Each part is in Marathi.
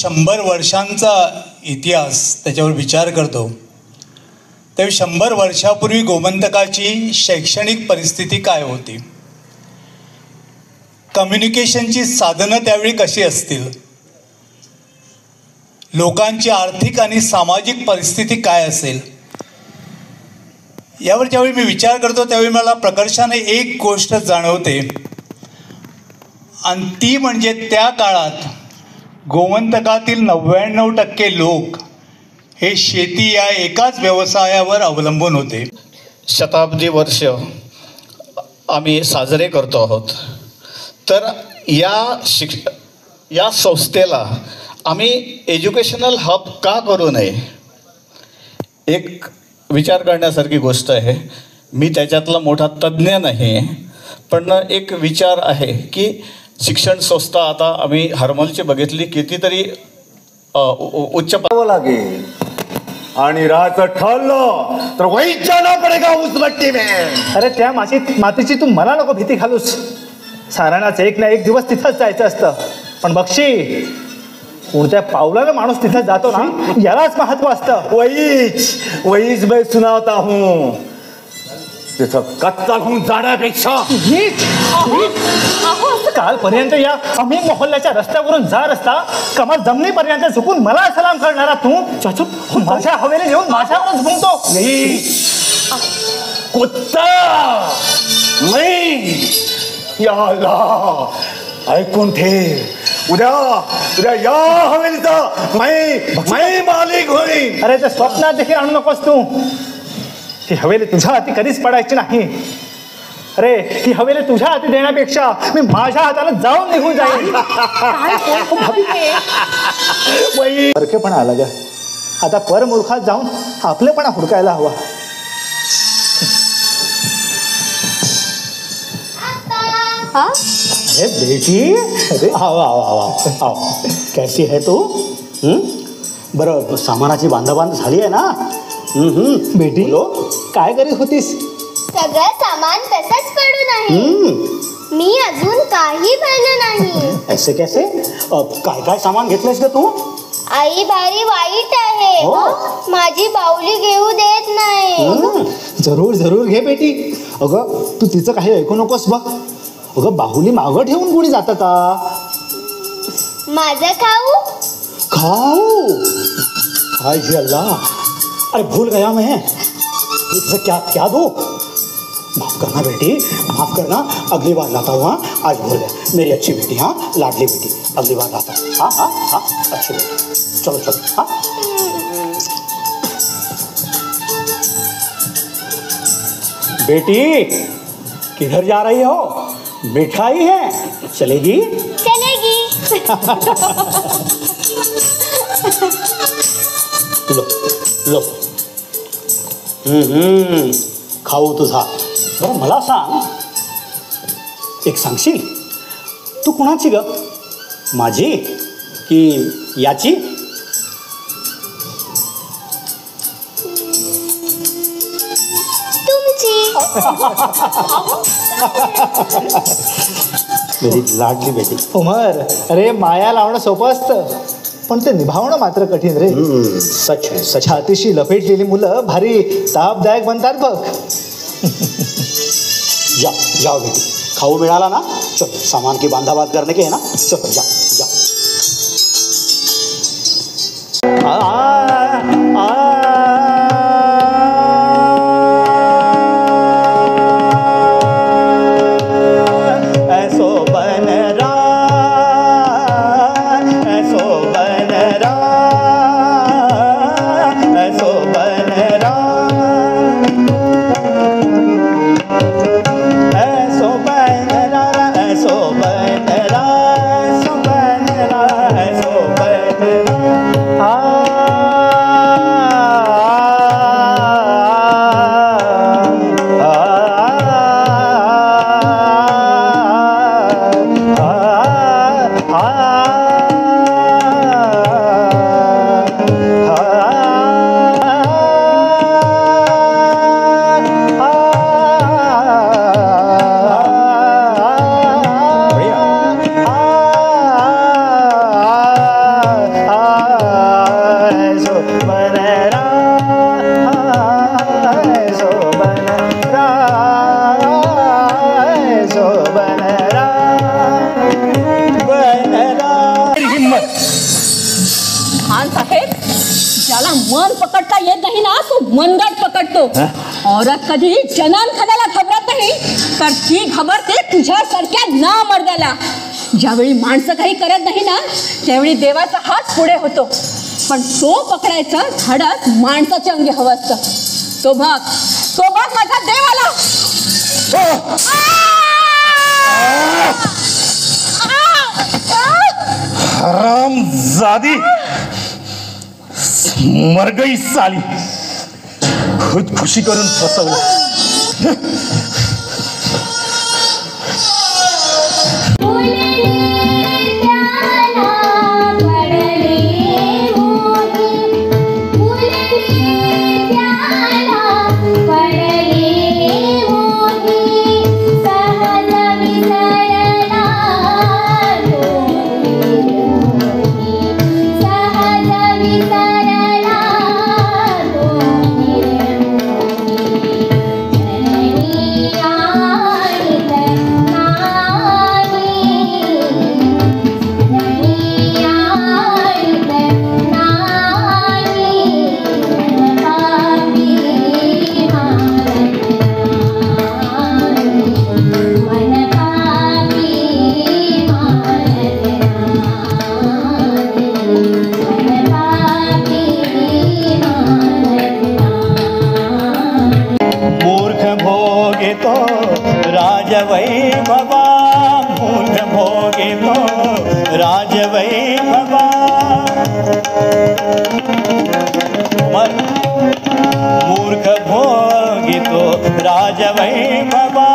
100 वर्षांचा इतिहास त्याच्यावर विचार करतो त्यावेळी 100 वर्षापूर्वी गोमंतकाची शैक्षणिक परिस्थिती काय होती, कम्युनिकेशनची साधनं त्यावेळी कशी असतील, लोकांची आर्थिक आणि सामाजिक परिस्थिती काय असेल, यावर ज्यावेळी मी विचार करतो त्यावेळी मला प्रकर्षाने एक गोष्ट जाणवते आणि ती म्हणजे त्या काळात गोमंतकातील 99% लोक हे शेती या एकाच व्यवसायावर अवलंबून होते. शताब्दी वर्ष आम्ही साजरे करतो आहोत. तर या संस्थेला आम्ही एज्युकेशनल हब का करू नये, एक विचार करण्यासारखी गोष्ट आहे. मी त्याच्यातला मोठा तज्ज्ञ नाही, पण एक विचार आहे की शिक्षण संस्था आता आम्ही हरमलची बघितली, कितीतरी उच्च लागेल आणि राहायचं ठरलं तर वहीच जाना पडेगा उस भट्टी में. अरे त्या मातीची तू मला नको भीती घालूस. साराणाच एक ना एक दिवस तिथंच जायचं असतं, पण बक्षी उडत्या पावलानं माणूस तिथं जातो ना, यालाच महत्व असतं. वहीच मैं सुनावता हूँ, तिथं कच्चा घुम जाण्यापेक्षा कालपर्यंत या आम्ही मोहल्ल्याच्या रस्त्यावरून जा रस्ता कमाल जमिनीपर्यंत झुकून मला सलाम करणारा तू माझ्या हवेली येऊन माझ्यावरच घुमतो. कुत्ता मी याला ऐकून ठेव, उद्या या हवेलीचा मैं मालिक होईल. अरे त्या स्वप्नात देखील आणू नकोस तू. ही हवेली तुझ्या हाती कधीच पडायची नाही. अरे ही हवेली तुझ्या हाती देण्यापेक्षा मी माझ्या हाताला जाऊन निघून जाईल. परकेपणा आला ग, आता परमुलखात जाऊन आपलेपणा हुडकायला हवा. अरे बेटी, अरे आओ आओ आओ आओ, कैसी है तू? बरं, सामानाची बांधाबांध झाली आहे ना? बेटी काय करीत होतीस? सगळं सामान तसंच पडून आहे. मी अजून काही भरलं नाही. ऐसे कैसे? काय सामान घेतलंस ग तू? आई भारी वाईट आहे. माझी बाहुली घेऊ देत नाही. जरूर जरूर घे बेटी. अगं तू तिचं काही ऐकू नकोस बघ. अगं बाहुली मागं ठेवून कोणी जातं का? माझं खाऊ खाऊ हाय अल्लाह, अरे भूल गया मैं. क्या दो? माफ करना बेटी, माफ करना. अगली बार लाता हूँ. हाँ, आज भूल गया. मेरी अच्छी बेटी, हाँ लाडली बेटी, अगली बार लाता हूँ. हाँ हाँ हाँ, अच्छी बेटी. चलो चलो. हाँ बेटी, किधर जा रही हो? मिठाई है, चलेगी? चलेगी. Low low. खाऊ तुझा. बरं मला सांग, एक सांगशील, तू कुणाची ग? माझी की याची? तुमची. मेरी लाडली बेटी. उमर, अरे माया लावणं सोपं असतं, पण ते निभावणं मात्र कठीण रे. सच सच. छातीशी लपेटलेली मुलं भारी तापदायक बनतात बघ. जाओ बेटी, खाऊ मिळाला ना? चलो, सामान की बांधाबाद करने के है ना? चलो जा जा. खान साहेब, ज्याला मन पकडता येत नाही ना तो मनगट पकडतो. औरत कधी जनान खाण्याला घाबरत नाही तर ती घाबरते तुझ्यासारख्या ना मर्दाला. ज्यावेळी माणसं काही करत नाही ना त्यावेळी देवाचा हात पुढे होतो, पण तो पकडायचा धाडस माणसाच्या अंगी हवं असतं. तो भाग माझा देवाला. हरामजादी, मर गई साली, खुदकुशी करून फसवलं. राजवैभवा, मूर्ख भोगितो राजवैभवा. मूर्ख भोगितो राजवैभवा.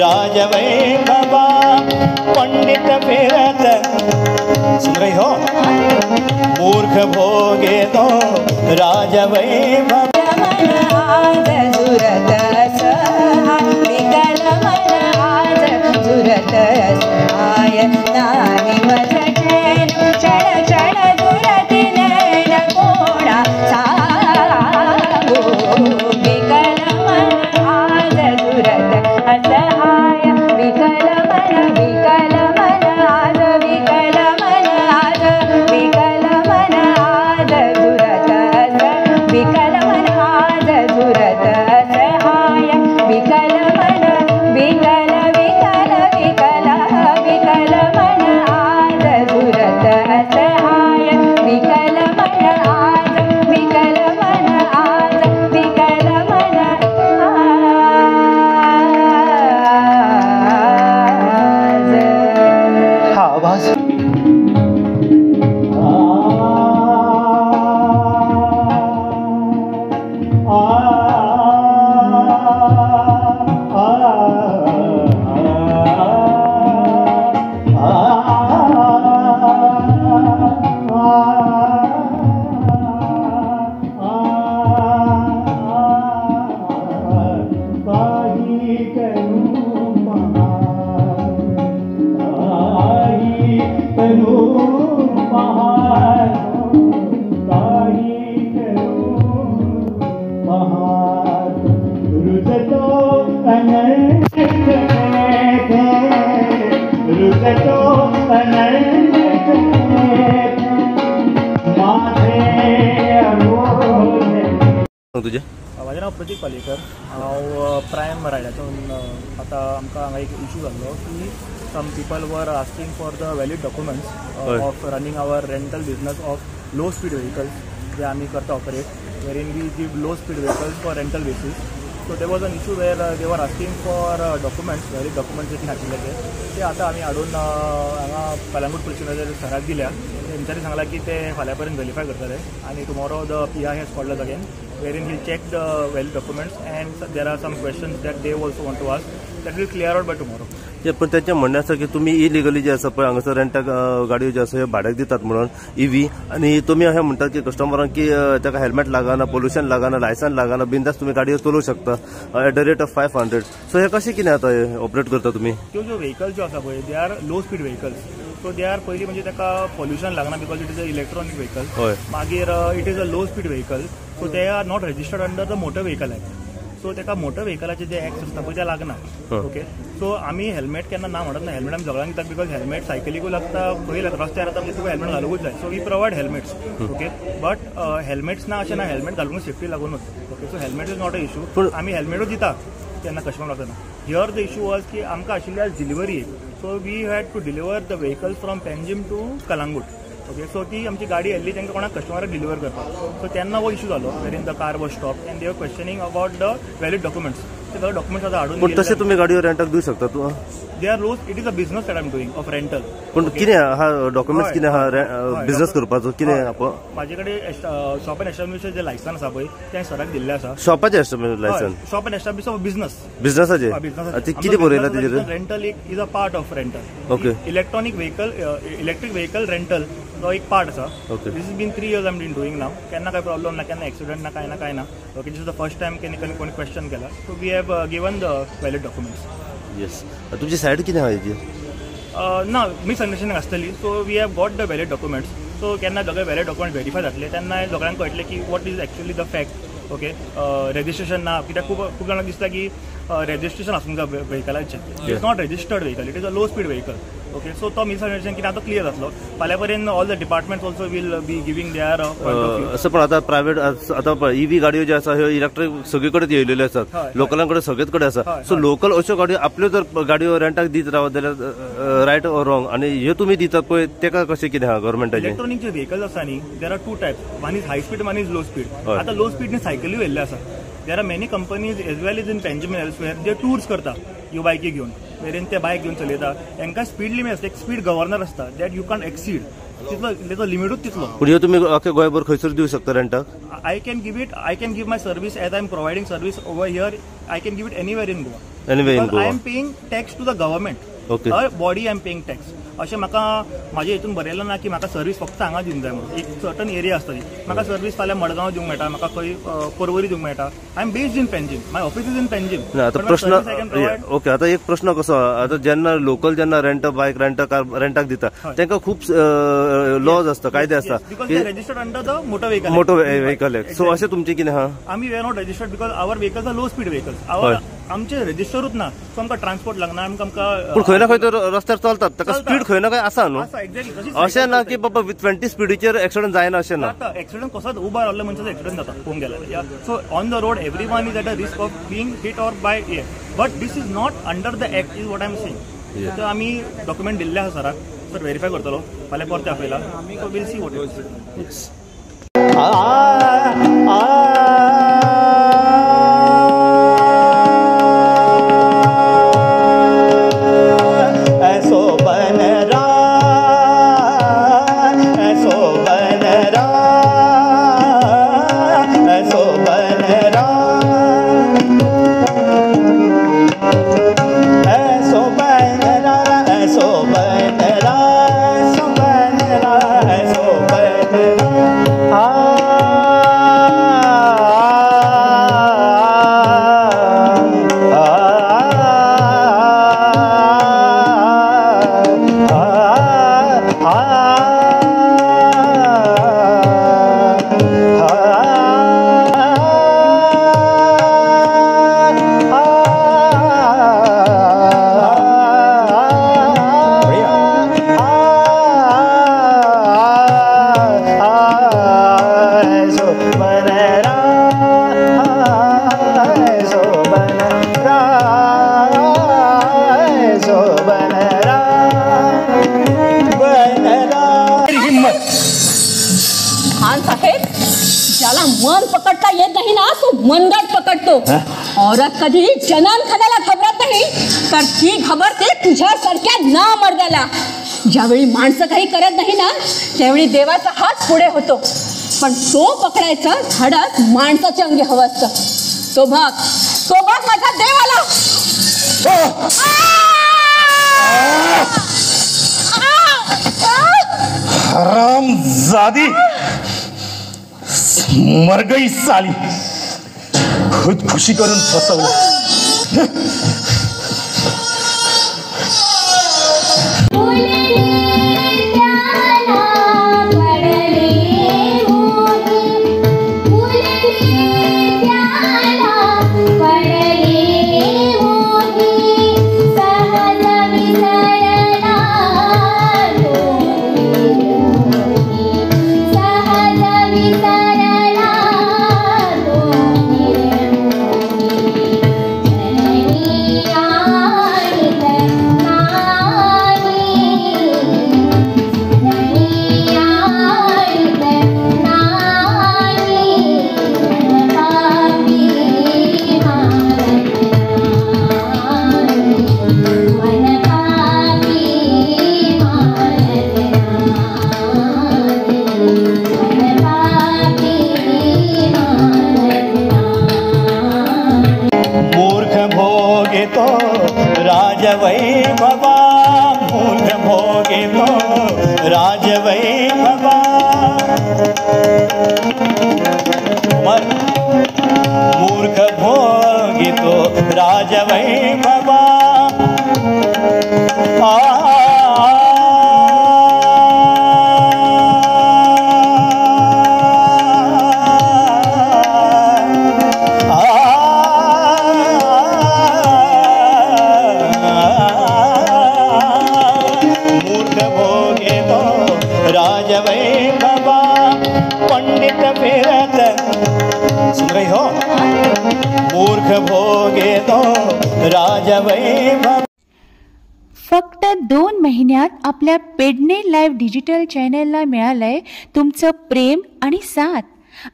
राजवैभवा, पंडित फिरत सुन रही हो. मूर्ख भोगे तो राजवैभवा. तुझे माझें नाव प्रतीक पालेकर. हांव प्रायम रायडातून. आतां आमकां हांगा एक इशू जाल्लो की some people were asking for the valid documents of running our rental business of low speed vehicles जे आमी करता operate, wherein we give low speed vehicles for rental basis. So there was an issue where they were asking for documents, valid documents जे हाडिल्ले ते आतां आमी हाडून हांगा कलंगूट पुलीस स्टेशनाचेर सराक दिल्या. तेंच्यांनी सांगलां की ते फाल्यां पर्यंत व्हेरीफाय करतले आनी tomorrow the PI has called again wherein he'll check the valid documents and there are some questions that they also want to ask that will clear out by tomorrow. पण त्यांचे म्हणणे आसा की तुम्ही इलिगली जे आसा पळय हांगासर रेंटाक गाडयो ज्यो आसा ह्यो भाड्याक दितात म्हणून EV आनी तुमी अशें म्हणटात की कस्टमरांक की ताका हेल्मेट लागना, पोल्युशन लागना, लायसन लागना, बिंदास तुम्ही गाडयो चलोवंक शकता at the rate of 500. So हे कशें कितें आता ऑपरेट करता तुम्ही? त्यो ज्यो व्हेकल्स ज्यो आसा पळय they are low speed vehicles. So they are पयलीं म्हणजे ताका पोल्युशन लागना because it is a electronic vehicle. मागीर it is a low speed vehicle. So they are not registered under the motor vehicle act. So ताका मोटर व्हेकलाचे जे ऍक्ट आसता पळय ते लागना. ओके. सो आमी हेल्मेट केन्ना ना म्हणत ना. हेल्मेट आमी सगळ्यांक दितात बिकॉज हेल्मेट सायकलीकूय लागता, खंय रस्त्यार येता म्हणजे तुका हेल्मेट घालूंकूच जाय. So we provide helmets. Okay. But helmets ना अशें ना, हेल्मेट घालूंक सेफ्टी लागूनच. Okay. So helmet is not a issue. आमी हेल्मेटूच दिता तेन्ना कस्टमर लागतना. हियर द इशू वॉज की आमकां आशिल्ली आज delivery. So we had to deliver the vehicles from Panjim to Calangute. Okay. So ती आमची गाडी येल्ली तांकां कोणाक कस्टमराक डिलिव्हर करपाक. सो तेन्ना हो इशू जालो where in the car was stop and they were questioning about the valid documents. ते सगळे डॉक्युमेंट्स आतां हाडून पण तशें तुमी गाडयो रेंटाक दिवंक शकता तू? They are rose it is a business that I am doing of rental. पण कितें हा डॉक्युमेंट्स कितें हा बिझनेस करपाचो कितें? म्हाजे कडेन शॉप एंड एस्टॅब्लिशमेंट जे लायसन आसा पळय तें सराक दिल्लें आसा. शॉपाचें establishment licence? Shop and establish of business. बिझनेसाचें? कितें बरयलां तेजेर? Rental is a part of rental. Okay. Electronic vehicle, electric vehicle rental तो एक पार्ट आसा. Okay. This is been 3 years I am doing now. केन्ना काय प्रॉब्लम ना, केन्ना एक्सिडेंट ना, काय ना. Okay. This is the first time कोणी क्वेश्चन केला. So we have given the valid documents. Yes. तुमची सायड कितें आहा हेजी? ना मिसअंडरस्टँडिंग आसतली. So we have got the valid documents. So केन्ना सगळे वॅलिड डॉक्युमेंट व्हेरीफाय जातले तेन्ना सगळ्यांक कळटलें की what is actually the fact. Okay. Registration ना, कित्याक खूब जाणांक दिसता की रेजिस्ट्रेशन आसूंक जाय व्हेकलाचें. It is not registered vehicle, it is a low speed vehicle. Okay. So तो मिसअंडरस्टँडिंग कितें आतां क्लियर जातलो. फाल्यां पर्यंत all the departments also will be giving their असं. पण आता प्रायव्हेट आता EV गाडयो ज्यो आसा ह्यो इलेक्ट्रीक सगळे कडेन येयलेल्यो आसात, लोकलां कडेन सगळेच कडेन आसा. सो लोकल अश्यो गाडयो आपल्यो जर गाडयो रेंटाक दीत रावत जाल्यार रायट ऑर रॉंग? आनी ह्यो तुमी दितात पळय तेका कशें कितें आहा गव्हर्मेंटाचें? इलेक्ट्रॉनिक जे व्हेकल्स आसा न्ही there are 2 types. One is high speed, one is low speed. आतां लो स्पीडनी सायकली येयल्ले आसा. There are many companies as well is in Panjim elsewhere जे टूर्स करता ह्यो बायकी घेवन, वेरेन ते बायक घेवन चलयता. तांकां स्पीड लिमीट आसता, एक स्पीड गव्हर्नर आसता दॅट यू कॅन एक्सीड. तितलो लिमिटूच तितलो. पूण ह्यो तुमी अख्ख्या गोंयभर खंयसर दिवंक शकता रेंटाक? I can give my service as I am providing service over here. I can give it anywhere in Goa. Anywhere in Goa. I am paying tax to the government. Okay. A body I am paying tax. अशें म्हाका म्हाजे हितून बरयलें ना की म्हाका सर्वीस फक्त हांगा दिवंक जाय म्हणून. एक सर्टन एरिया आसता ती. म्हाका सर्वीस फाल्यां मडगांव दिवंक मेळटा, म्हाका खंय पर्वरी दिवंक मेळटा. I am based in Panjim. My office is in Panjim. आतां प्रश्न ओके. आतां एक प्रश्न कसो आतां जेन्ना लोकल जेन्ना बायक रेंटाक दिता तांकां खूब लॉज आसता, कायदे आसता. Registered under the motor vehicle act. So अशें तुमचें कितें आहा? आमी we are not registered because our vehicles are low speed vehicles. आमचे रजिस्टरूच ना. सो आमकां ट्रान्सपोर्ट लागना. आमकां पूण खंय ना खंय तर रस्त्यार चलतात, ताका स्पीड खंय ना खंय आसा न्हू. अशें ना की बाबा 20 स्पिडीचेर एक्सिडेंट जायना अशें ना. एक्सिडेंट कसोच उबा रावल्ल्या मनशाचो एक्सिडेंट जाता पळोवंक गेल्यार. So on the road everyone is at a risk of being hit or by air. But this is not under the act is what I am saying. तर आमी डॉक्युमेंट दिल्ले आसा सराक. सर व्हेरीफाय करतलो फाल्यां परते आपयला. So will see what it is. ज्याला मन पकडता येत नाही ना तो मनगट पकडतो. औरत कधी जनान खाण्याला घाबरत नाही तर ती घाबरते तुझ्यासारख्या ना मर्दाला. ज्यावेळी माणसं काही करत नाही ना त्यावेळी देवाचा हात पुढे होतो, पण तो पकडायचा धाडस माणसाच्या अंगी हवं असतं. तो भाग माझा देव आला. हरामजादी, मर गई साली, खुदकुशी करून फसवलं. राजवैभवा, मूर्ख भोगे तो राजवैभवा. मूर्ख भोगे तो राजवैभवा. पंडित फिरत सुन रही हो, मूर्ख भोगे तो राजवैभव. फक्त 2 महिन्यात आपल्या पेडणे लाईव्ह डिजिटल चॅनलला मिळालंय तुमचं प्रेम आणि साथ.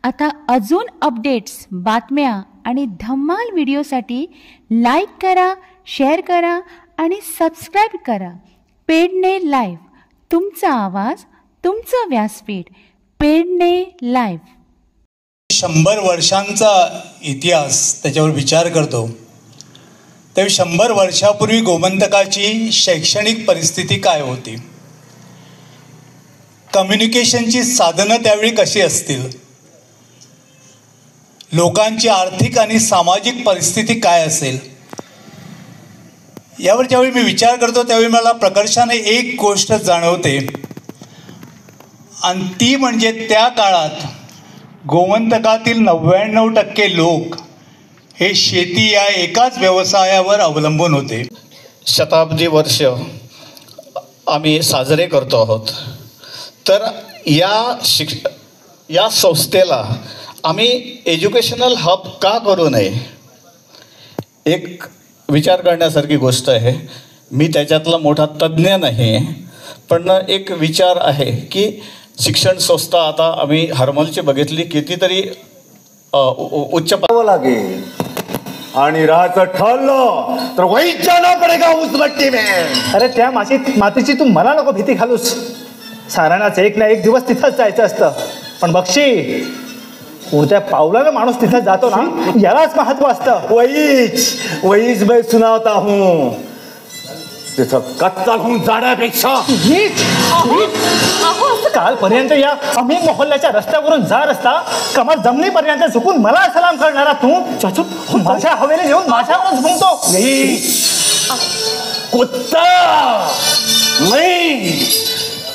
आता अजून अपडेट्स, बातम्या आणि धम्माल व्हिडिओसाठी लाईक करा, शेअर करा आणि सबस्क्राईब करा. पेडणे लाईव्ह, तुमचा आवाज, तुमचं व्यासपीठ. पेडणे लाईव्ह. 100 वर्षांचा इतिहास त्याच्यावर विचार करतो तेव्हा 100 वर्षापूर्वी गोमंतकाची शैक्षणिक परिस्थिती काय होती, कम्युनिकेशनची साधनं त्यावेळी कशी असतील, लोकांची आर्थिक आणि सामाजिक परिस्थिती काय असेल, यावर ज्यावेळी मी विचार करतो त्यावेळी मला प्रकर्षाने एक गोष्ट जाणवते, आणि ती म्हणजे त्या काळात गोमंतकातील 99% लोक हे शेती या एकाच व्यवसायावर अवलंबून होते. शताब्दी वर्ष आम्ही साजरे करतो आहोत. तर या संस्थेला आम्ही एज्युकेशनल हब का करू नये, एक विचार करण्यासारखी गोष्ट आहे. मी त्याच्यातला मोठा तज्ज्ञ नाही, पण एक विचार आहे की शिक्षण संस्था आता आम्ही हरमलची बघितली, कितीतरी उच्च लागेल आणि राहायचं ठरलं तर वहीच जाना पडेगा उस भट्टी में. अरे त्या मातीची तू मला नको भीती घालूस. सारानाच एक ना एक दिवस तिथंच जायचं असतं. पण बक्षी, कोणत्या पावलानं माणूस तिथं जातो ना, यालाच महत्व असतं. वहीच मैं सुनावता हूँ, तिथं कच्चा होऊन जाण्यापेक्षा कालपर्यंत या अमीर मोहल्ल्याच्या रस्त्यावरून जात असता कमर जमिनीपर्यंत झुकून मला सलाम करणारा तू माझ्या हवेली येऊन माझ्यावरच घुमतो. कुत्ता नाही,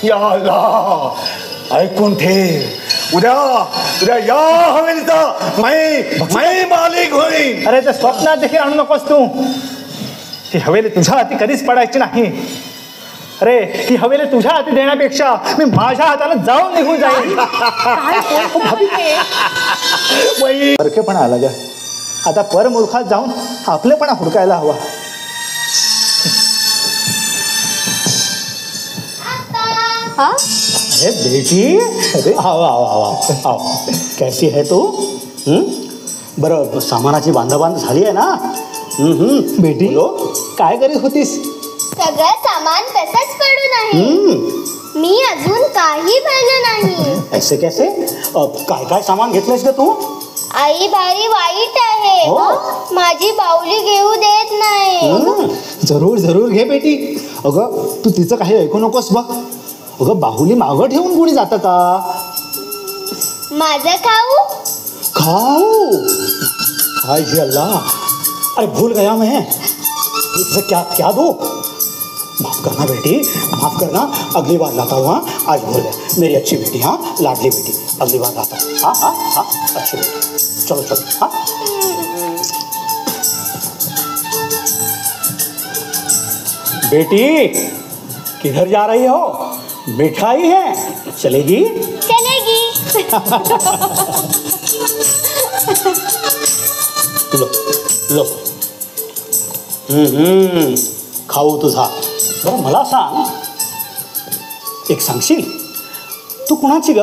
या अल्लाह, ऐकून ठेव, उद्या या हवेलीचा मैं मालिक होईल. अरे ते स्वप्नात देखील आणू नकोस तू. ही हवेली तुझ्या हाती कधीच पडायची नाही. अरे ही हवेली तुझ्या हाती देण्यापेक्षा मी माझ्या हाताने जाऊन निघून जाईल. परकेपणा आला ग. आता परमूर्खात जाऊन आपलेपणा हुडकायला हवा. अरे बेटी, अरे आओ आओ आओ आओ, कैसी है तू? बरं, सामानाची बांधाबांध झाली आहे ना? बेटी काय करीत होतीस? सगळं सामान तसंच पडून आहे. मी अजून काही भरलं नाही. ऐसे कैसे? काय काय सामान घेतलंस का तू? आई भारी वाईट आहे. माझी बाहुली घेऊ देत नाही. जरूर जरूर घे बेटी. अगं तू तिचं काही ऐकू नकोस बघ. अगं बाहुली मागं ठेवून कोणी जातं का? माझं खाऊ खाऊ. हाय अल्लाह, अरे भूल गया मैं. इसे क्या क्या दो? माफ करना बेटी, माफ करना. अगली बार लाता हूँ. हाँ, आज भूल गया. मेरी अच्छी बेटी. हाँ, लाडली बेटी. अगली बार लाता हूँ. हाँ हाँ हाँ, अच्छी बेटी. चलो चलो. हाँ बेटी, किधर जा रही हो? मिठाई है, चलेगी? चलेगी. Low low. खाऊ तुझा. बरं मला सांग, एक सांगशील, तू कुणाची ग?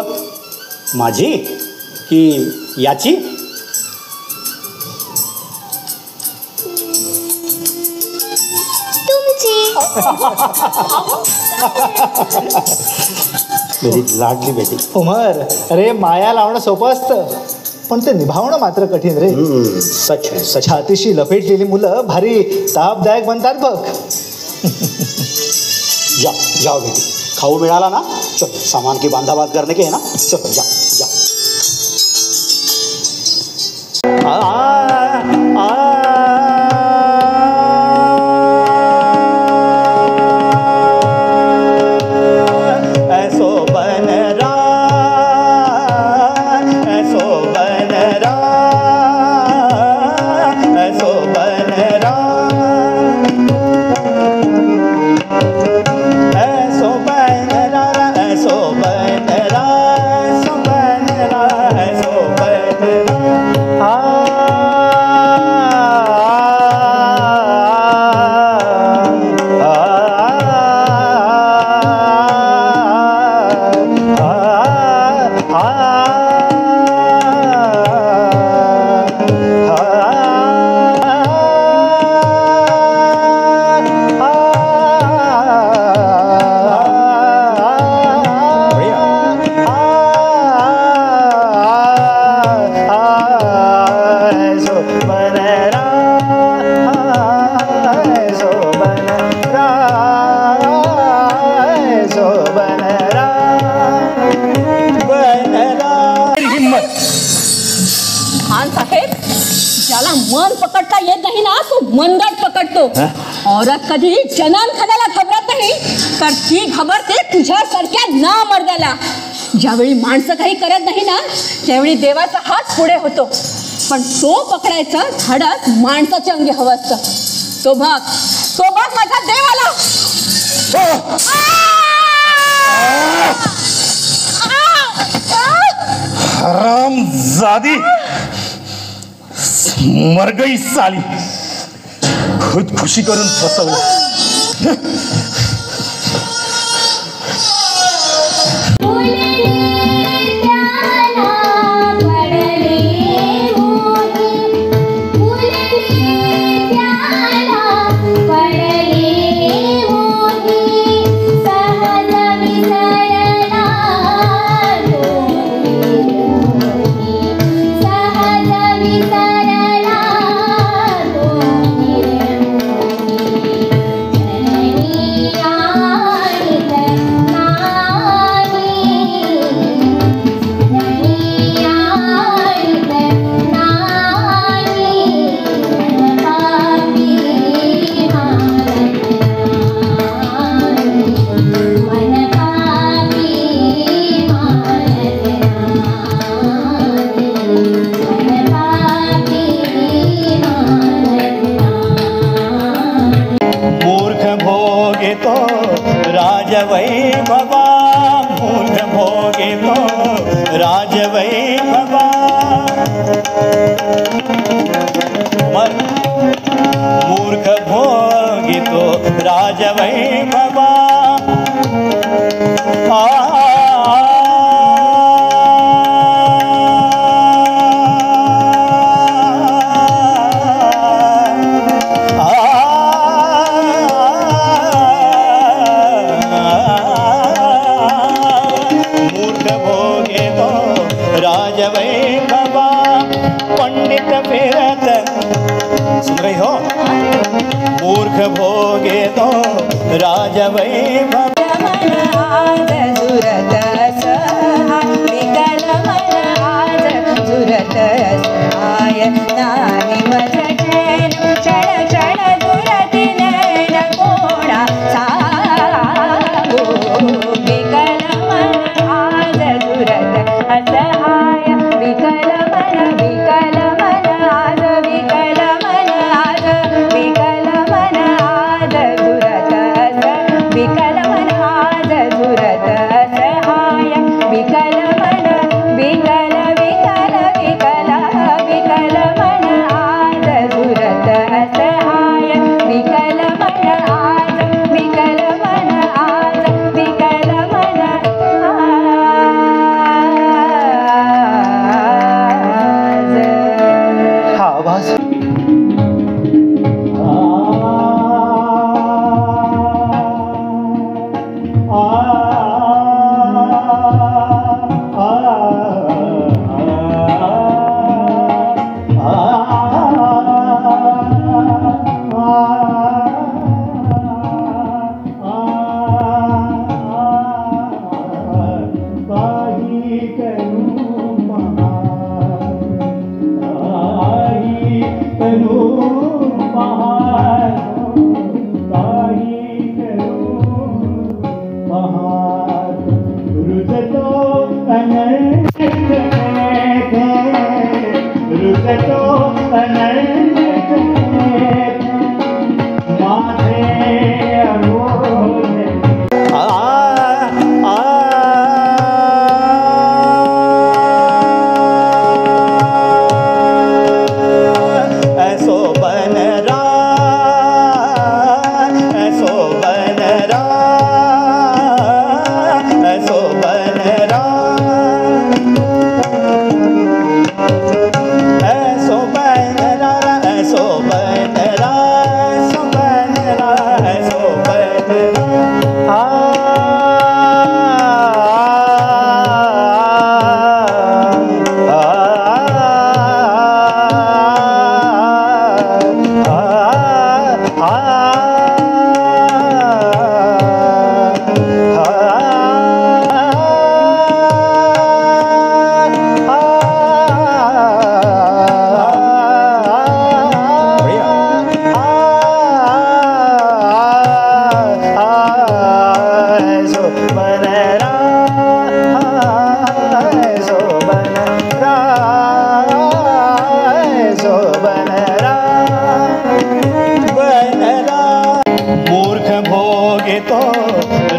माझी की याची? तुमची. मेरी लाडली बेटी. उमर, अरे माया लावणं सोपं असतं, पण ते निभावणं मात्र कठीण रे. सच आहे. सच. छातीशी लपेटलेली मुलं भारी तापदायक बनतात बघ. जा जाओ बेटी, खाऊ मिळाला ना? चलो, सामान की बांधाबाद करने के है ना. चलो जा जा. मन पकडता येत नाही ना, तो मनगट पकडतो. औरत कधी जनान खाण्याला घाबरत नाही, तर ती घाबरते तुझ्यासारख्या ना मर्दाला. ज्यावेळी माणसं काही करत नाही ना, त्यावेळी देवाचा हात पुढे होतो, पण तो पकडायचा धाडस माणसाच्या अंगी हवं असतं. तो भाग माझा देवाला. हरामजादी, मर गई साली. खुदकुशी करून फसवलं. राजवैभवा, मूर्ख भोगितो राजवैभवा. मूर्ख भोगितो राजवैभवा. राजवैभव आज झुरत विकल मन आज झुरत आय नाही मज चैन क्षण क्षण दुरती नैन कोणा सांगो विकल मन आज झुरत असहाय विकल मन आज विकल मन आज विकल मन आज झुरत विकल मन आज झुरत असहाय विकल मन विकल विकल विकल विकल मन आज झुरत असहाय विकल मन आज विकल मन आज विकल मन आज हा आवाज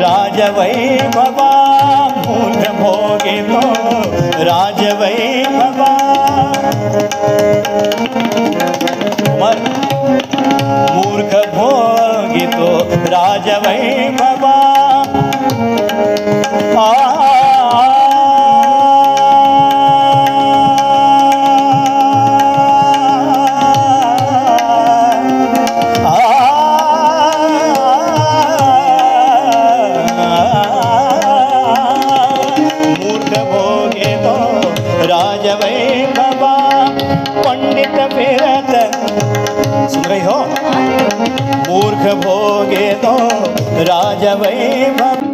राजवैभवा मूर्ख भोगितो राजवैभवा मूर्ख भोगितो राजवैभवा राजवैभवा पंडित फिरत सुन रही हो मूर्ख भोगे तो राजवैभव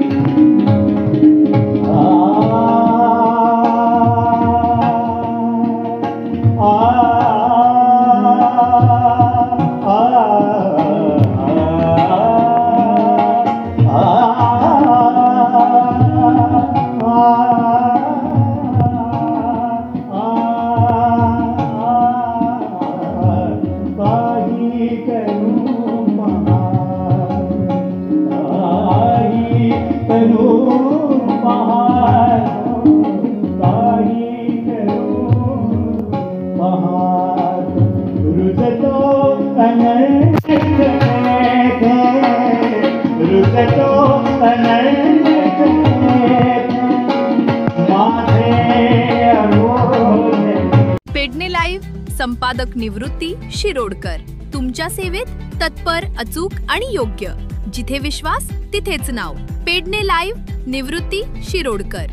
पेडणे लाईव्ह संपादक निवृत्ती शिरोडकर तुमच्या सेवेत तत्पर अचूक आणि योग्य जिथे विश्वास तिथेच नाव पेडणे लाईव्ह निवृत्ती शिरोडकर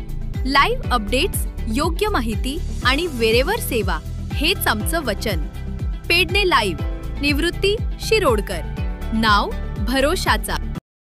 लाईव्ह अपडेट्स योग्य माहिती आणि वेरेवर सेवा हेच आमचं वचन पेडणे लाईव्ह निवृत्ती शिरोडकर नाव भरोशाचा